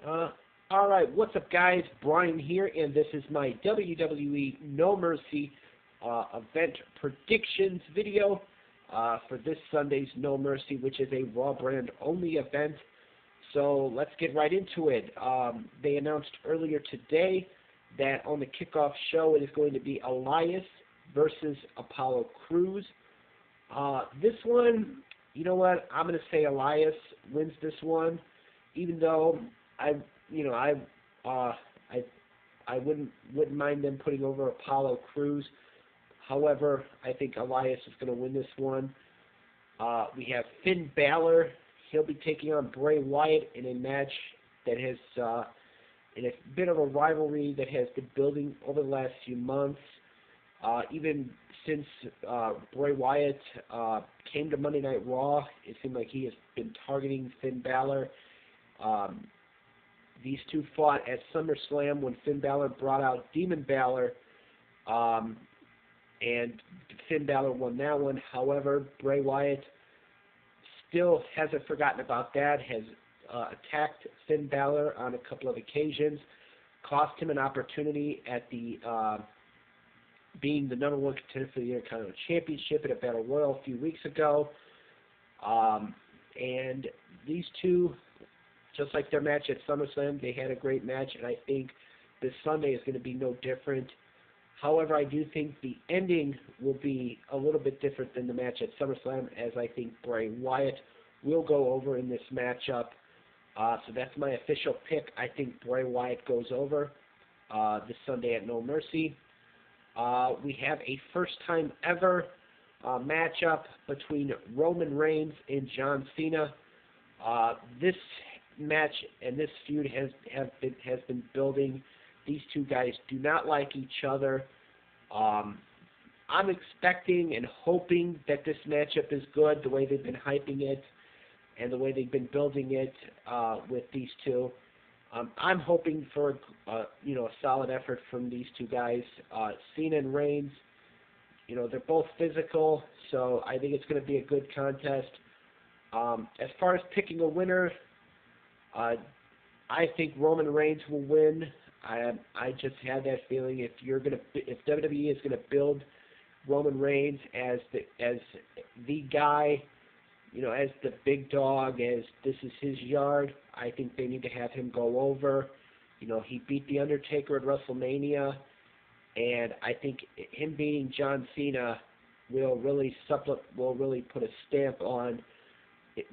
Uh, all right, what's up, guys? Brian here, and this is my WWE No Mercy event predictions video for this Sunday's No Mercy, which is a Raw brand only event. So let's get right into it. They announced earlier today that on the kickoff show it is going to be Elias versus Apollo Crews. This one, you know what? I'm going to say Elias wins this one, even though I wouldn't mind them putting over Apollo Crews. However, I think Elias is going to win this one. We have Finn Balor. He'll be taking on Bray Wyatt in a match that has in a bit of a rivalry that has been building over the last few months. Even since Bray Wyatt came to Monday Night Raw, it seemed like he has been targeting Finn Balor. These two fought at SummerSlam when Finn Balor brought out Demon Balor, and Finn Balor won that one. However, Bray Wyatt still hasn't forgotten about that, has attacked Finn Balor on a couple of occasions, cost him an opportunity at the being the #1 contender for the Intercontinental Championship at a Battle Royal a few weeks ago. And these two, just like their match at SummerSlam, they had a great match, and I think this Sunday is going to be no different. However, I do think the ending will be a little bit different than the match at SummerSlam, as I think Bray Wyatt will go over in this matchup. So that's my official pick. I think Bray Wyatt goes over this Sunday at No Mercy. We have a first-time ever matchup between Roman Reigns and John Cena. This match and this feud has been building. These two guys do not like each other. I'm expecting and hoping that this matchup is good, the way they've been hyping it and the way they've been building it with these two. I'm hoping for a solid effort from these two guys. Cena and Reigns, they're both physical, so I think it's going to be a good contest. As far as picking a winner, I think Roman Reigns will win. I just had that feeling if WWE is going to build Roman Reigns as the guy, as the big dog, as this is his yard, I think they need to have him go over. He beat The Undertaker at WrestleMania, and I think him beating John Cena will really put a stamp on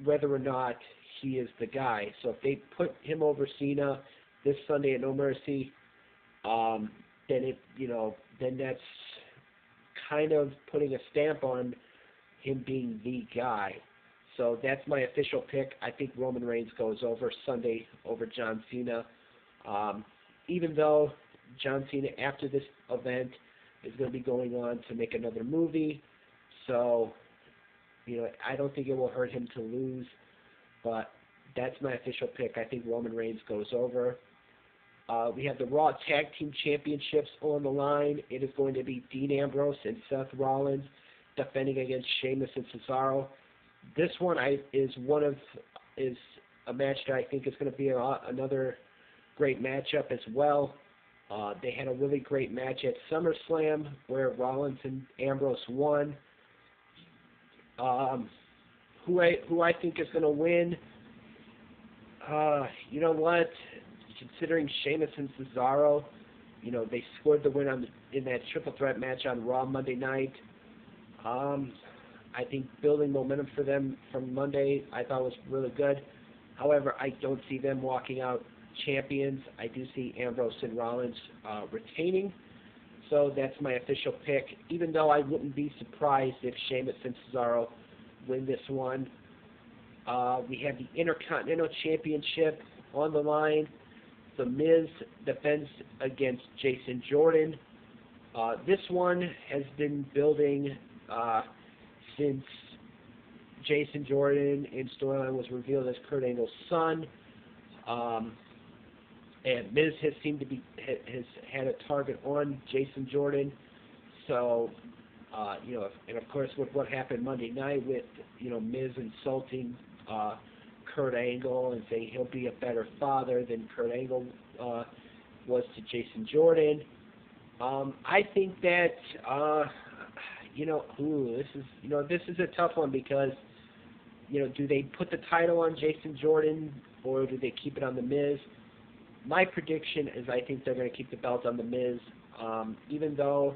whether or not he is the guy. So if they put him over Cena this Sunday at No Mercy, then that's kind of putting a stamp on him being the guy. So that's my official pick. I think Roman Reigns goes over Sunday over John Cena. Even though John Cena, after this event, is going to be going on to make another movie, so I don't think it will hurt him to lose. But that's my official pick. I think Roman Reigns goes over. We have the Raw Tag Team Championships on the line. It is going to be Dean Ambrose and Seth Rollins defending against Sheamus and Cesaro. This one is a match that I think is going to be another great matchup as well. They had a really great match at SummerSlam where Rollins and Ambrose won. Who I think is going to win? You know what? Considering Sheamus and Cesaro, they scored the win in that triple threat match on Raw Monday night. I think building momentum for them from Monday I thought was really good. However, I don't see them walking out champions. I do see Ambrose and Rollins retaining. So that's my official pick, even though I wouldn't be surprised if Sheamus and Cesaro win this one. We have the Intercontinental Championship on the line. The Miz defends against Jason Jordan. This one has been building since Jason Jordan in storyline was revealed as Kurt Angle's son. And Miz has had a target on Jason Jordan. So, and of course with what happened Monday night with, Miz insulting Kurt Angle and saying he'll be a better father than Kurt Angle was to Jason Jordan. I think that this is a tough one because do they put the title on Jason Jordan or do they keep it on The Miz? My prediction is I think they're going to keep the belt on The Miz, even though,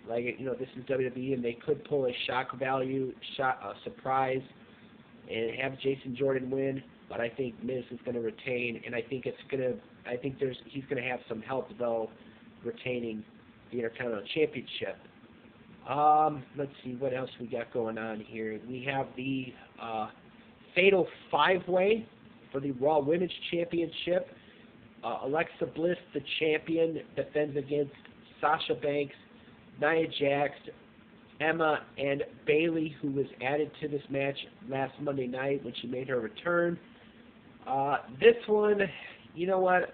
this is WWE and they could pull a shock value, surprise, and have Jason Jordan win. But I think Miz is going to retain, and I think he's going to have some help though, retaining the Intercontinental Championship. Let's see what else we got going on here. We have the Fatal 5-Way for the Raw Women's Championship. Alexa Bliss, the champion, defends against Sasha Banks, Nia Jax, Emma, and Bayley, who was added to this match last Monday night when she made her return. This one, you know what?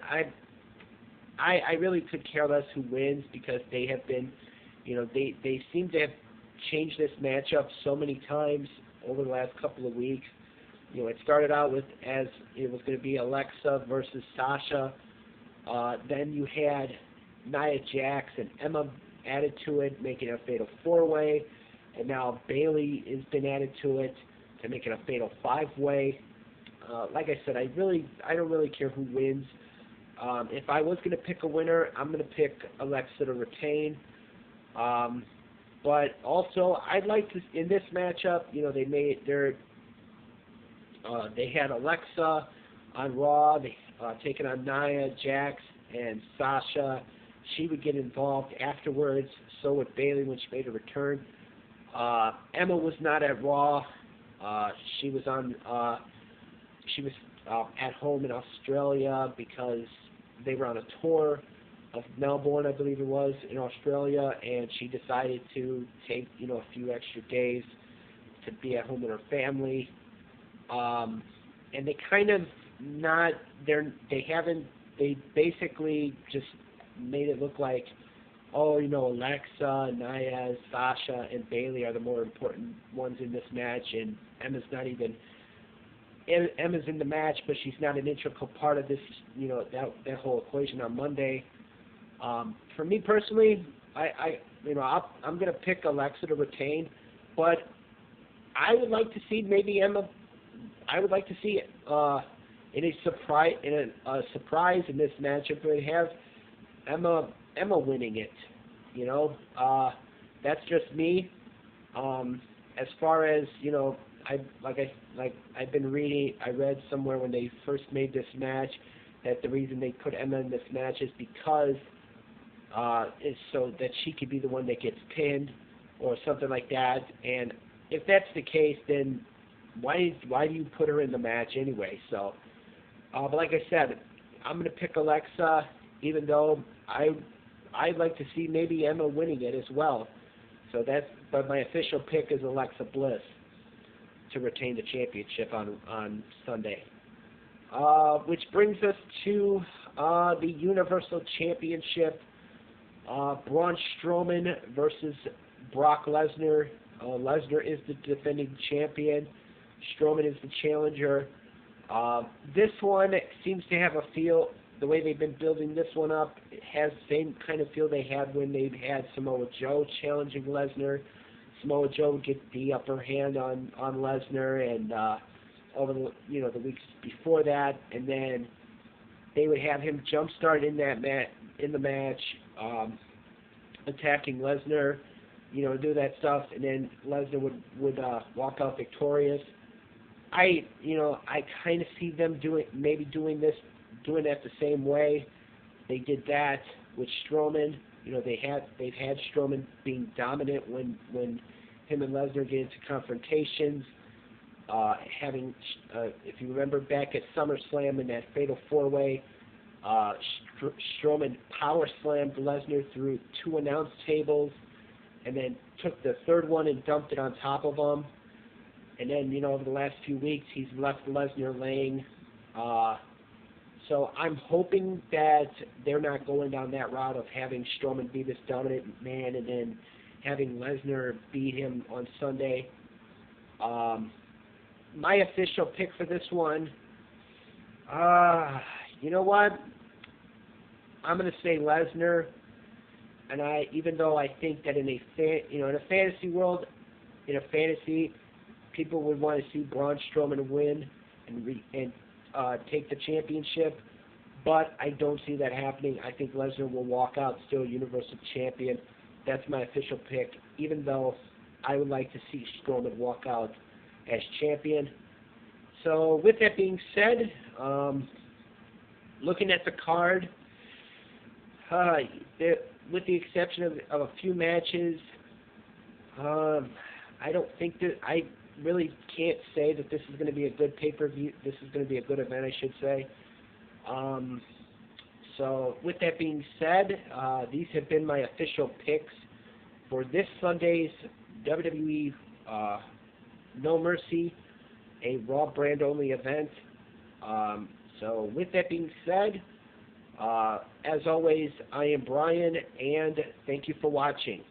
I really could care less who wins because they have been, they seem to have changed this matchup so many times over the last couple of weeks. It started out as it was going to be Alexa versus Sasha. Then you had Nia Jax and Emma added to it, making it a Fatal 4-Way. And now Bayley has been added to it to make it a Fatal 5-Way. Like I said, I don't really care who wins. If I was going to pick a winner, I'm going to pick Alexa to retain. But also, I'd like to, in this matchup, they had Alexa on Raw, taking on Nia Jax and Sasha. She would get involved afterwards. So would Bayley when she made a return. Emma was not at Raw. She was at home in Australia because they were on a tour of Melbourne, I believe it was, in Australia, and she decided to take a few extra days to be at home with her family. And they kind of they basically just made it look like, Alexa, Nia, Sasha, and Bayley are the more important ones in this match, and Emma's in the match, but she's not an integral part of this, that whole equation on Monday. For me personally, I'm going to pick Alexa to retain, but I would like to see maybe Emma. I would like to see in a surprise in this matchup, but have Emma winning it. That's just me. As far as I've been reading. I read somewhere when they first made this match that the reason they put Emma in this match is because is so that she could be the one that gets pinned or something like that. And if that's the case, then why do you put her in the match anyway? So, but like I said, I'm going to pick Alexa, even though I'd like to see maybe Emma winning it as well. So but my official pick is Alexa Bliss to retain the championship on Sunday. Which brings us to the Universal Championship. Braun Strowman versus Brock Lesnar. Lesnar is the defending champion. Strowman is the challenger. This one seems to have a feel, the way they've been building this one up, it has the same kind of feel they had when they had Samoa Joe challenging Lesnar. Samoa Joe would get the upper hand on Lesnar, and over the weeks before that, and then they would have him jumpstart in the match, attacking Lesnar, do that stuff, and then Lesnar would walk out victorious. I kind of see them doing that the same way they did that with Strowman. They've had Strowman being dominant when him and Lesnar get into confrontations. If you remember back at SummerSlam in that Fatal 4-Way, Strowman power slammed Lesnar through 2 announce tables, and then took the third one and dumped it on top of him. And then, over the last few weeks, he's left Lesnar laying. So I'm hoping that they're not going down that route of having Strowman be this dominant man and then having Lesnar beat him on Sunday. my official pick for this one, you know what? I'm going to say Lesnar. And even though I think that in a fantasy world, in a fantasy, people would want to see Braun Strowman win and take the championship, but I don't see that happening. I think Lesnar will walk out still Universal Champion. That's my official pick, even though I would like to see Strowman walk out as champion. So with that being said, looking at the card, with the exception of a few matches, I don't think that I really can't say that this is going to be a good pay-per-view. This is going to be a good event, I should say. So with that being said, these have been my official picks for this Sunday's WWE No Mercy, a Raw brand only event. So with that being said, as always, I am Brian, and thank you for watching.